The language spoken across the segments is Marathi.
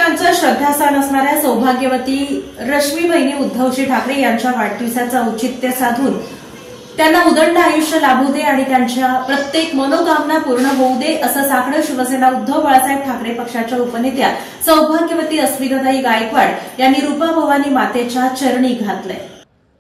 शिवसैनिकांचं श्रद्धास्थान असणाऱ्या सौभाग्यवती रश्मी वहिनी उद्धवजी ठाकरे यांच्या वाढदिवसाचं औचित्य साधून त्यांना उदंड आयुष्य लाभू दे आणि त्यांच्या प्रत्येक मनोकामना पूर्ण होऊ दे असं साकडं शिवसेना उद्धव बाळासाहेब ठाकरे पक्षाच्या उपनेत्या सौभाग्यवती अस्मिताताई गायकवाड यांनी रूपा भवानी मातेच्या चरणी घातलंय।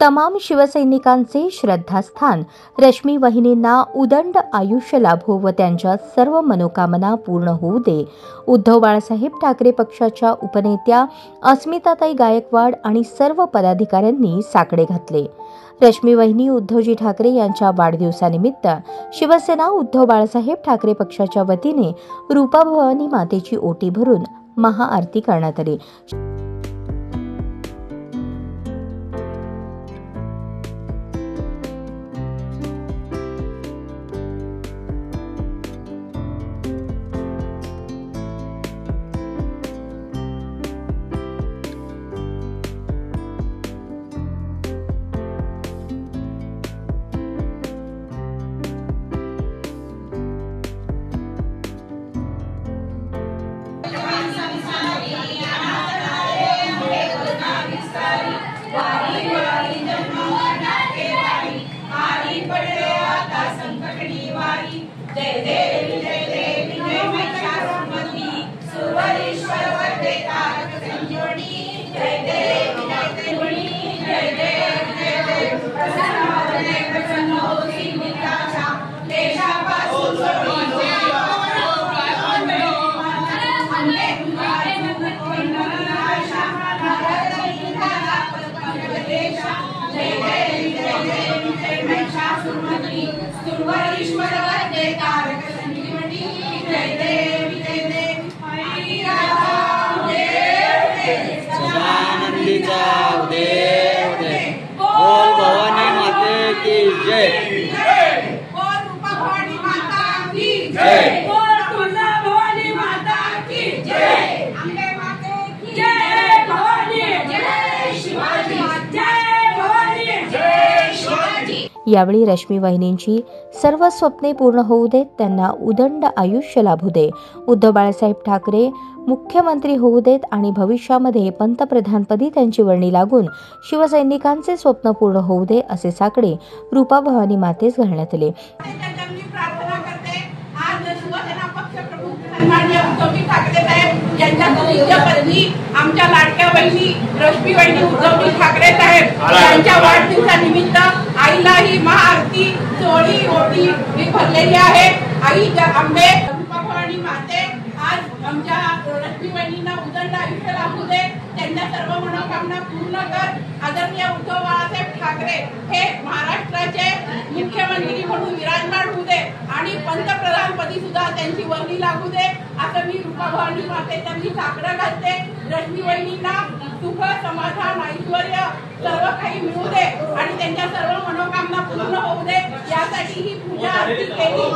तमाम शिवसैनिकांचे श्रद्धास्थान रश्मी वहिनींना उदंड आयुष्य लाभो व त्यांच्या सर्व मनोकामना पूर्ण होऊ दे। उद्धव बाळासाहेब ठाकरे पक्षाच्या उपनेत्या अस्मिताताई गायकवाड आणि सर्व पदाधिकाऱ्यांनी साकडे घातले। रश्मी वहिनी उद्धवजी ठाकरे यांच्या वाढदिवसानिमित्त शिवसेना उद्धव बाळासाहेब ठाकरे पक्षाच्या वतीने रूपा भवानी मातेची ओटी भरून महाआरती करण्यात आली। बोल भवानी माते की जय, बोल रूपा भवानी माता की जय, बोल तुळजा भवानी माता की जय, अंबे माते की जय, भवानी जय शिवाजी, जय भवानी जय शिवाजी। यावेळी रश्मी वहिनींची सर्व स्वप्ने पूर्ण होऊ देत, त्यांना उदंड आयुष्य लाभू दे, उद्धव बाळासाहेब ठाकरे मुख्यमंत्री होऊ देत आणि भविष्यामध्ये पंतप्रधानपदी त्यांची वर्णी लागून शिवसैनिकांचे स्वप्न पूर्ण होऊ दे असे साकडे रूपा भवानी मातेस घालण्यात आले। उद्धवजी ठाकरे साहेब यांच्या द्वितीय पत्नी आमच्या लाडक्या बहिणी रश्मी वहिनी उद्धवजी ठाकरे साहेब यांच्या वाढदिवसानिमित्त आईला ही महाआरती सोहळी ओटी भरलेली आहे। आई अंबे रूपा भवानी माते आज आमच्या रश्मी वहिनींना उदंड आयुष्य लाभू दे, त्यांच्या सर्व मनोकामना पूर्ण कर। आदरणीय उद्धव बाळासाहेब ठाकरे हे महाराष्ट्राचे मुख्यमंत्री म्हणून विराजमान होऊ दे आणि पंतप्रधानपदी सुद्धा त्यांची वर्णी लागू दे असं मी रूपा भवानी मातेच्या मी साकडं घालते। रश्मी वहिनींना सुख समाधान ऐश्वर्य सर्व काही मिळू दे आणि त्यांच्या सर्व मनोकामना पूर्ण होऊ दे यासाठी ही पूजा आरती केली।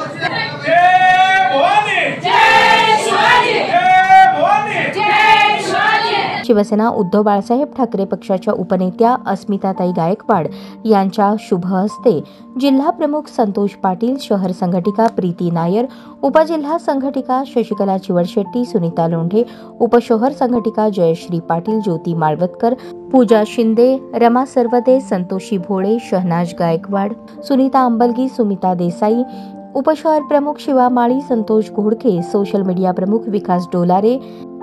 जय भवानी, जय शिवाजी, जय भवानी, जय शिवाजी। शिवसेना उद्धव बाळासाहेब ठाकरे पक्षाच्या उपनेत्या अस्मिताताई गायकवाड यांच्या शुभ हस्ते जिल्हा प्रमुख संतोष पाटील, शहर संघटिका प्रीती नायर, उपजिल्हा संघटिका शशिकला चिवडशेट्टी, सुनीता लोंढे, उपशहर संघटिका जयश्री पाटील, ज्योती माळवतकर, पूजा शिंदे, रमा सरवदे, संतोषी भोळे, शहनाज गायकवाड, सुनीता अंबलगी, सुमिता देसाई, उपशहर प्रमुख शिवा माळी, संतोष घोडके, सोशल मीडिया प्रमुख विकास डोलारे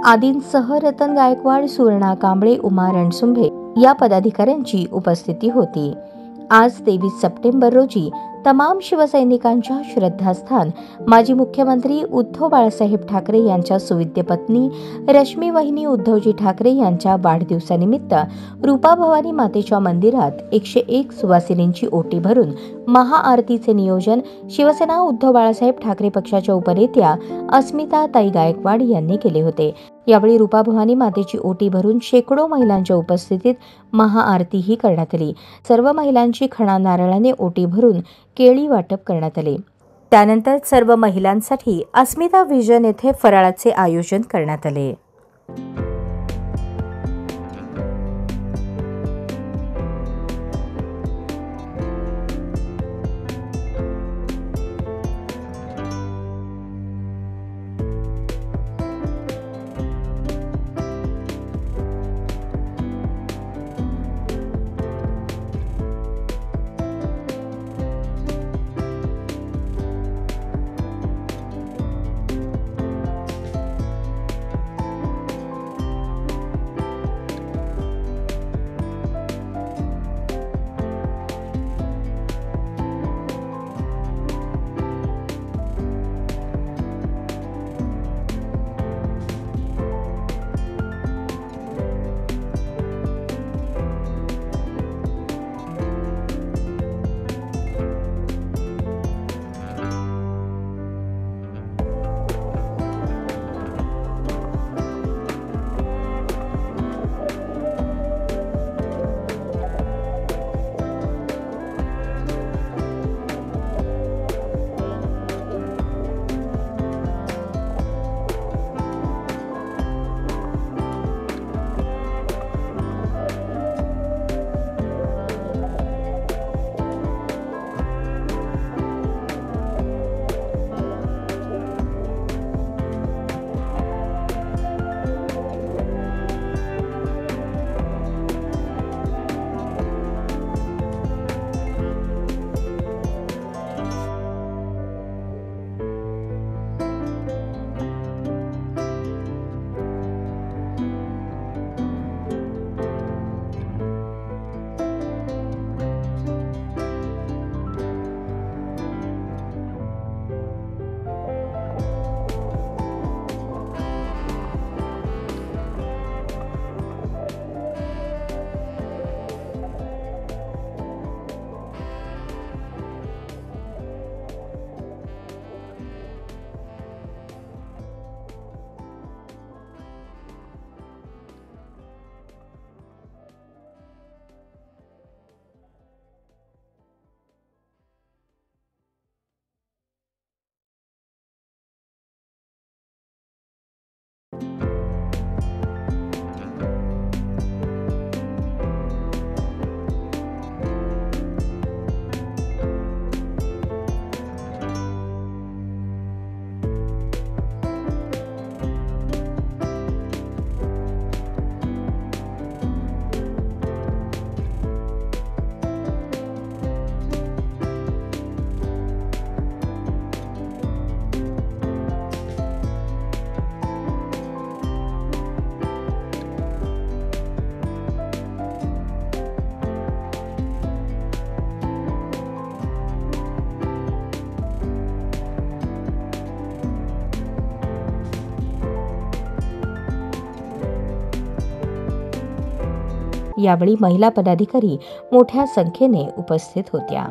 आदींसह रतन गायकवाड, सुवर्णा कांबळे, उमा रणसुंभे या पदाधिकाऱ्यांची उपस्थिती होती। आज 23 सप्टेंबर रोजी तमाम शिवसैनिकांच्या श्रद्धास्थान माजी मुख्यमंत्री उद्धव बाळासाहेब ठाकरे यांच्या सुविद्य पत्नी रश्मी वहिनी उद्धवजी ठाकरे यांच्या वाढदिवसानिमित्त रूपा भवानी मातेच्या मंदिरात 101 सुवासिनींची ओटी भरून महाआरतीचे नियोजन शिवसेना उद्धव बाळासाहेब ठाकरे पक्षाच्या उपनेत्या अस्मिताताई गायकवाड यांनी केले होते। यावेळी रूपा भवानी मातेची ओटी भरून शेकडो महिलांच्या उपस्थितीत महाआरतीही करण्यात आली। सर्व महिलांची खणा नारळाने ओटी भरून केळी वाटप करण्यात आले। त्यानंतर सर्व महिलांसाठी अस्मिता व्हिजन येथे फराळाचे आयोजन करण्यात आले। यावेळी महिला पदाधिकारी मोठ्या संख्येने उपस्थित होत्या.